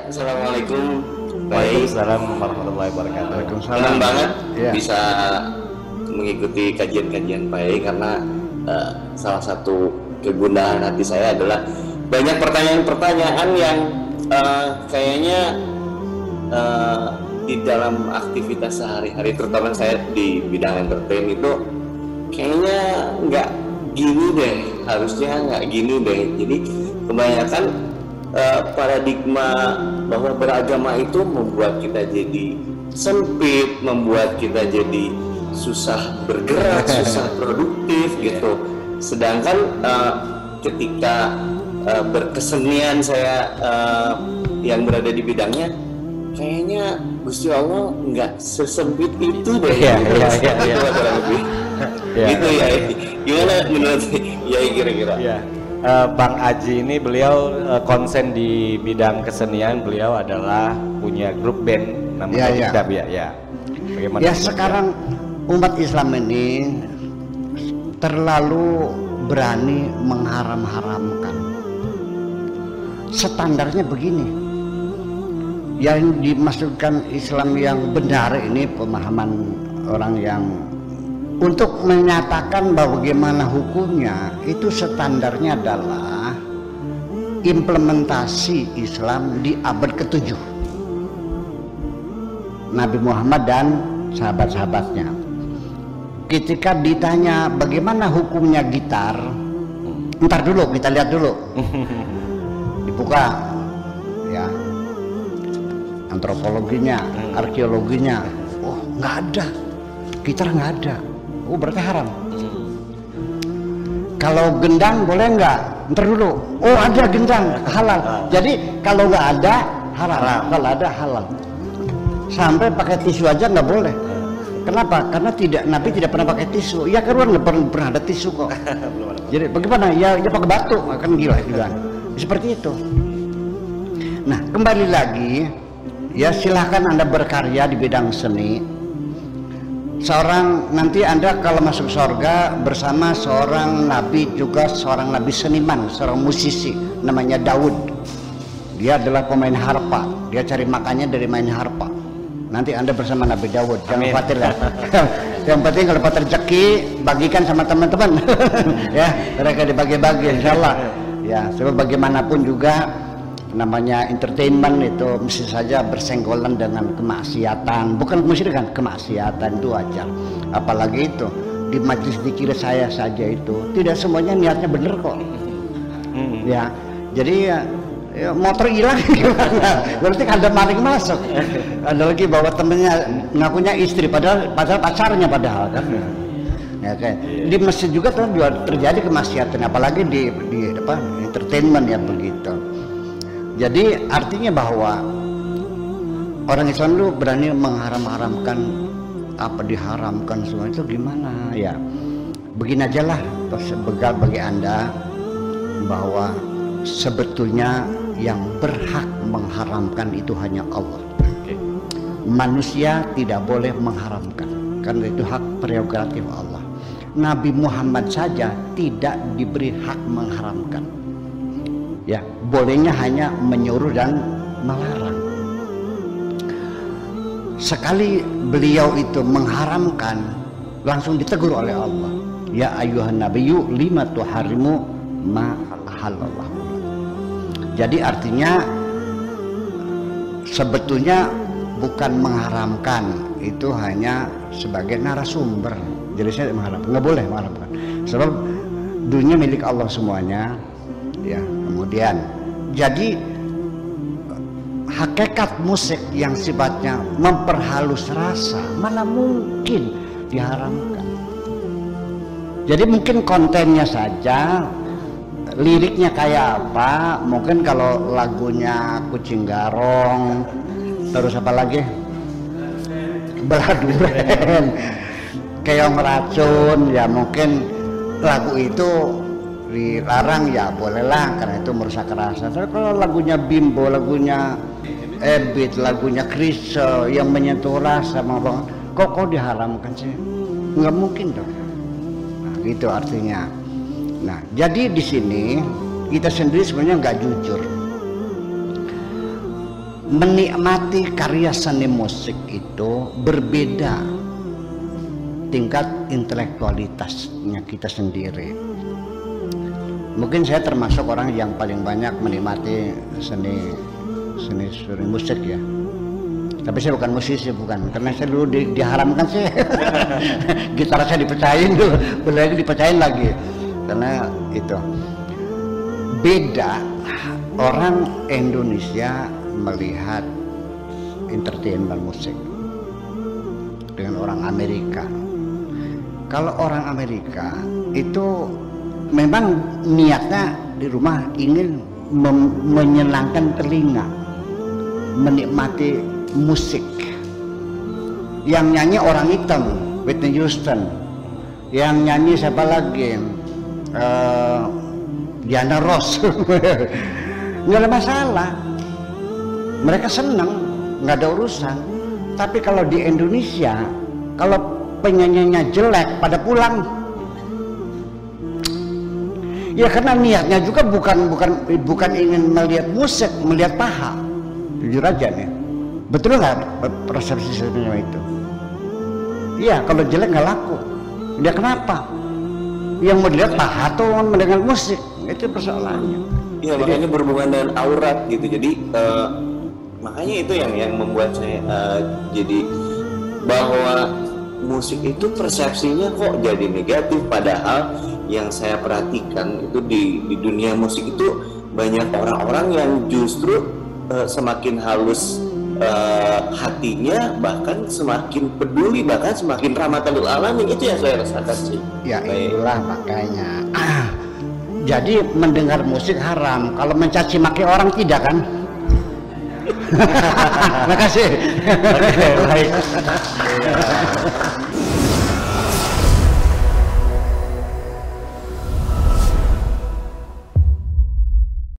Assalamualaikum. Baik, Waalaikumsalam warahmatullahi wabarakatuh. senang banget Iya. bisa mengikuti kajian-kajian baik karena salah satu kegundahan hati saya adalah banyak pertanyaan-pertanyaan yang kayaknya di dalam aktivitas sehari-hari, terutama saya di bidang entertain itu kayaknya nggak gini deh, harusnya nggak gini deh. Jadi kebanyakan paradigma bahwa beragama itu membuat kita jadi sempit, membuat kita jadi susah bergerak, susah produktif gitu. Sedangkan ketika berkesenian saya yang berada di bidangnya, kayaknya Gusti Allah nggak sesempit itu deh. Iya. Gitu ya. Gimana menurut ya kira-kira? Iya. Bang Aji ini beliau konsen di bidang kesenian, beliau adalah punya grup band namanya Dikdab ya. Bagaimana? Ya sekarang umat Islam ini terlalu berani mengharam-haramkan. Standarnya begini. Yang dimaksudkan Islam yang benar ini pemahaman orang yang untuk menyatakan bahwa bagaimana hukumnya itu standarnya adalah implementasi Islam di abad ke-7 Nabi Muhammad dan sahabat-sahabatnya. Ketika ditanya bagaimana hukumnya gitar, ntar dulu kita lihat dulu, dibuka ya antropologinya, arkeologinya, oh nggak ada, gitar nggak ada. Oh berarti haram. Kalau gendang boleh nggak? Ntar dulu. Oh ada gendang, halal. Jadi kalau nggak ada haram. Kalau ada halal. Sampai pakai tisu aja nggak boleh. Kenapa? Karena Nabi tidak pernah pakai tisu. Ya kan nggak pernah ada tisu kok. Jadi bagaimana? Ya pakai batu, kan gila juga. Seperti itu. Nah kembali lagi, ya silahkan Anda berkarya di bidang seni. Nanti Anda kalau masuk surga bersama seorang nabi, juga seorang nabi seniman, seorang musisi namanya Daud. Dia adalah pemain harpa, dia cari makannya dari main harpa. Nanti Anda bersama Nabi Daud, jangan khawatir ya. Yang penting kalau dapat rezeki bagikan sama teman-teman. Ya, mereka dibagi-bagi insyaallah. Ya, sebab bagaimanapun juga namanya entertainment itu mesti saja bersenggolan dengan kemaksiatan, bukan kemusyrikan, kemaksiatan itu wajar. Apalagi itu di majelis zikir saya saja itu tidak semuanya niatnya bener kok. Ya, jadi ya, motor hilang gimana? Berarti ada maling masuk. Ada lagi bawa temennya ngakunya istri padahal pacarnya padahal kan. Ya, kayak di masjid juga terjadi kemaksiatan, apalagi di entertainment ya begitu. Jadi artinya bahwa orang Islam itu berani mengharam-haramkan apa diharamkan semua itu gimana ya. Begini aja lah bekal bagi Anda bahwa sebetulnya yang berhak mengharamkan itu hanya Allah. Manusia tidak boleh mengharamkan karena itu hak prerogatif Allah. Nabi Muhammad saja tidak diberi hak mengharamkan. Ya, bolehnya hanya menyuruh dan melarang. Sekali beliau itu mengharamkan, langsung ditegur oleh Allah. Ya ayyuhan nabiyyu lima tuharimu ma halallahu. Jadi artinya sebetulnya bukan mengharamkan, itu hanya sebagai narasumber. Jadi saya mengharamkan, nggak boleh mengharamkan. Sebab dunia milik Allah semuanya. Ya, kemudian jadi hakikat musik yang sifatnya memperhalus rasa mana mungkin diharamkan. Jadi mungkin kontennya saja, liriknya kayak apa, mungkin kalau lagunya Kucing Garong, terus apa lagi, Belah Duren, Keong Racun, ya mungkin lagu itu dilarang ya bolehlah karena itu merusak rasa. Tapi kalau lagunya Bimbo, lagunya Ebit, lagunya Krisye yang menyentuh rasa, kok diharamkan sih? Nggak mungkin dong. Nah, gitu artinya. Nah, jadi di sini kita sendiri sebenarnya nggak jujur. menikmati karya seni musik itu berbeda tingkat intelektualitasnya kita sendiri. Mungkin saya termasuk orang yang paling banyak menikmati seni musik ya. Tapi saya bukan musisi, bukan, karena saya dulu diharamkan sih. Gitar saya dipecahin dulu, belum dipecahin lagi. Karena itu beda orang Indonesia melihat entertainment musik dengan orang Amerika. Kalau orang Amerika itu memang niatnya di rumah ingin menyenangkan telinga, menikmati musik. Yang nyanyi orang hitam, Whitney Houston. Yang nyanyi siapa lagi? Diana Ross. Nggak ada masalah, mereka senang, nggak ada urusan. Tapi kalau di Indonesia, kalau penyanyinya jelek pada pulang, ya karena niatnya juga bukan ingin melihat musik, melihat paha. Jujur aja nih, betul nggak persepsi sebenarnya itu? Iya, kalau jelek nggak laku. Dia kenapa? Yang mau dilihat paha atau mendengar musik, itu persoalannya. Iya, makanya berhubungan dengan aurat gitu. Jadi makanya itu yang membuat saya jadi bahwa musik itu persepsinya kok jadi negatif, padahal yang saya perhatikan itu di dunia musik itu banyak orang-orang yang justru semakin halus hatinya, bahkan semakin peduli, bahkan semakin rahmatan lil alamin. Itu yang saya rasakan sih. Ya itulah makanya. Jadi mendengar musik haram, kalau mencaci maki orang tidak kan? Terima kasih. Baik.